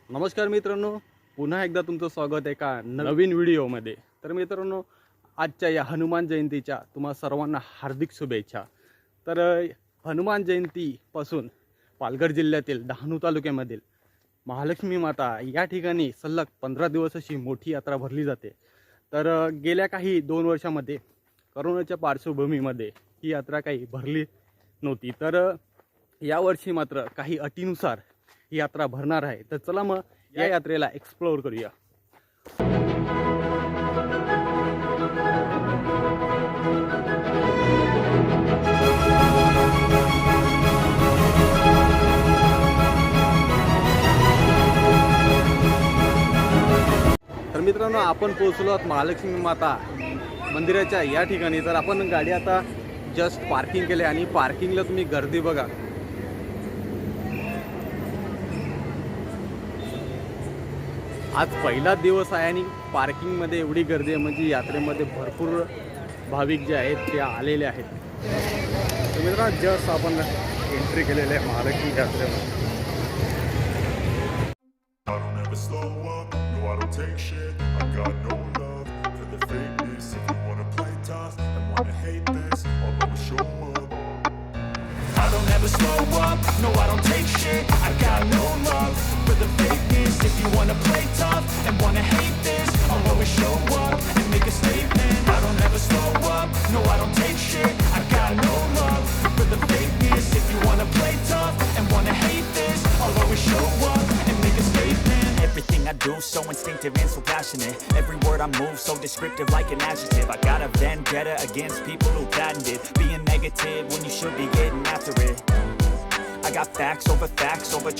नमस्कार मित्रांनो, पुन्हा एकदा तुमचं स्वागत आहे एका नवीन व्हिडिओमध्ये। तर मित्रांनो, आजच्या या हनुमान जयंतीच्या तुम्हा सर्वांना हार्दिक शुभेच्छा। तर हनुमान जयंतीपासून पालघर जिल्ह्यातील डहाणू तालुक्यामधील महालक्ष्मी माता या ठिकाणी सलग 15 दिवस अशी मोठी यात्रा भरली जाते। तर गेल्या काही 2 वर्षांमध्ये कोरोनाच्या पार्श्वभूमीमध्ये ही यात्रा काही भरली नव्हती। तर यावर्षी मात्र काही अटीनुसार ही यात्रा भरणार आहे। तर चला मग या यात्रेला एक्सप्लोर करूया। तर मित्रांनो, आपण पोहोचलो आहोत महालक्ष्मी माता मंदिराच्या या ठिकाणी। तर आपण गाडी आता जस्ट पार्किंग केली आणि पार्किंगला तुम्ही गर्दी बघा। आज पहिला दिवस आहे आणि पार्किंगमध्ये एवढी गर्दी आहे, म्हणजे यात्रेमध्ये भरपूर भाविक जे आहेत ते आलेले आहेत। तर मित्रांनो, जस्ट आपण एंट्री केलेली आहे महालक्ष्मी यात्रेमध्ये। I don't ever slow up, no I don't take shit. I got no love for the fakeness. If you wanna play tough and wanna hate this, I'll always show up and make a statement. I don't ever slow up, no I don't take shit. I got no love for the fakeness. If you wanna play tough and wanna hate this, I'll always show up and make a statement. Everything I do so instinctive and so passionate. Every word I move so descriptive like an adjective. I got a vendetta against people who patented being negative when you should be getting after it. I got facts over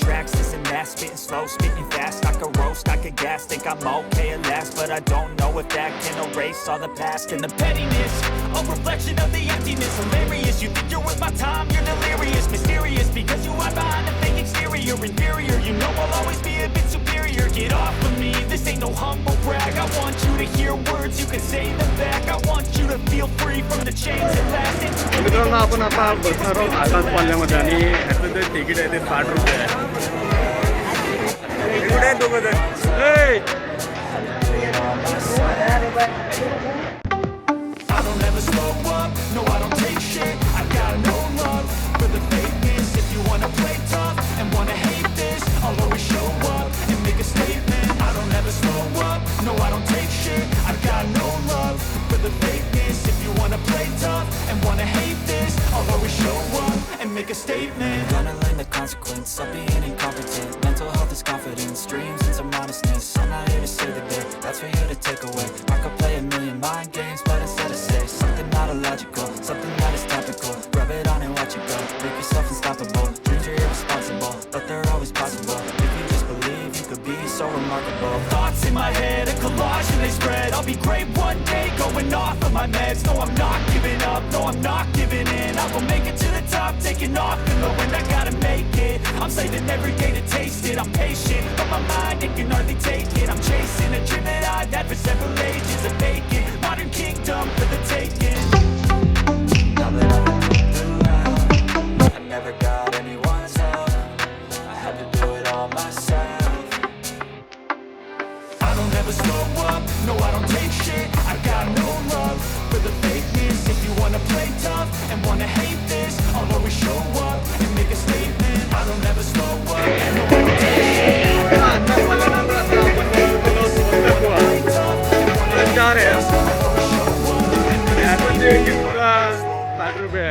tracks, listen that, spitting slow, spitting fast. I could roast, I could gas, think I'm okay at last, but I don't know if that can erase all the past and the pettiness. A reflection of the emptiness, hilarious. You think you're worth my time, you're delirious, mysterious, because you hide behind a fake exterior, inferior. You know I'll always be a bit superior. Get off of me, this ain't no humble brag. I want you to hear words, you can say them back. I want you to feel free from the chains that last. मित्रांनो, आपण आता बसणार आहोत आकाश पाल्यामध्ये आणि ह्याचं जे ticket आहे ते 60 रुपये आहे। कुठे आहे दोघं जण? I don't ever slow up, no I don't take shit. I got no love for the fakeness. If you wanna play tough and wanna hate this, I'll always show up and make a statement. I don't ever slow up, no I don't take shit. I got no love for the fakeness. If you wanna play tough and wanna hate this, I'll always show up and make a statement. Gonna learn the consequence of being incompetent. Mental health is confidence, dreams and some honestness. I'm not here to save the day, that's for you to take away. I could play a million mind games, but instead I say something not illogical, something that is topical. Rub it on and watch it go, make yourself unstoppable. Dreams are irresponsible, but they're always possible. If you just believe, you could be so remarkable. Thoughts in my head, a collage and they spread. I'll be great one day, going off of my meds. No, I'm not giving up, no, I'm not giving in. I will make it to the top, taking off in the wind. I gotta make it, I'm saving every day to taste it. I'm patient, but my mind, it can hardly take it. I'm chasing a dream that I've had for several ages. A vacant, modern kingdom for the taking. Now that I've been through hell, I never got anyone's help. I had to do it all myself. I don't ever slow up, no I don't take shit. I got no love for the fakeness. If you wanna play tough and wanna hate this, I'll always show up and make a statement. I don't ever slow up, no I don't take shit. चार आहे, 60 रुपये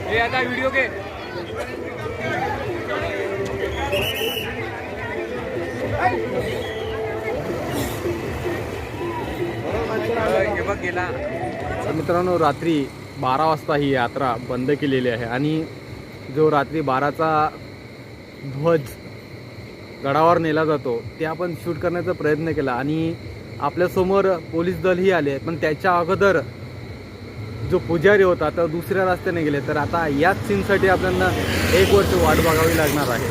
हे आता video घे. हे बघ गेला. तर मित्रांनो रात्री 12 वाजता ही यात्रा बंद केलेली आहे आणि जो रात्री 12चा ध्वज गडावर नेला जातो ते आपण शूट करण्याचा प्रयत्न केला आणि आपल्यासमोर पोलीस दलही आले, पण त्याच्या अगोदर जो पुजारी होता तर दुसऱ्या रस्त्याने गेले. तर आता याच सीनसाठी आपल्याला 1 वर्ष वाट बघावी लागणार आहे.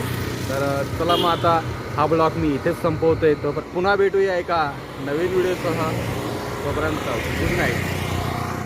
तर चला मग आता हा ब्लॉग मी इथेच संपवतोय. तर पुन्हा भेटूया एका नवीन व्हिडिओसह. तोपर्यंत गुड नाईट.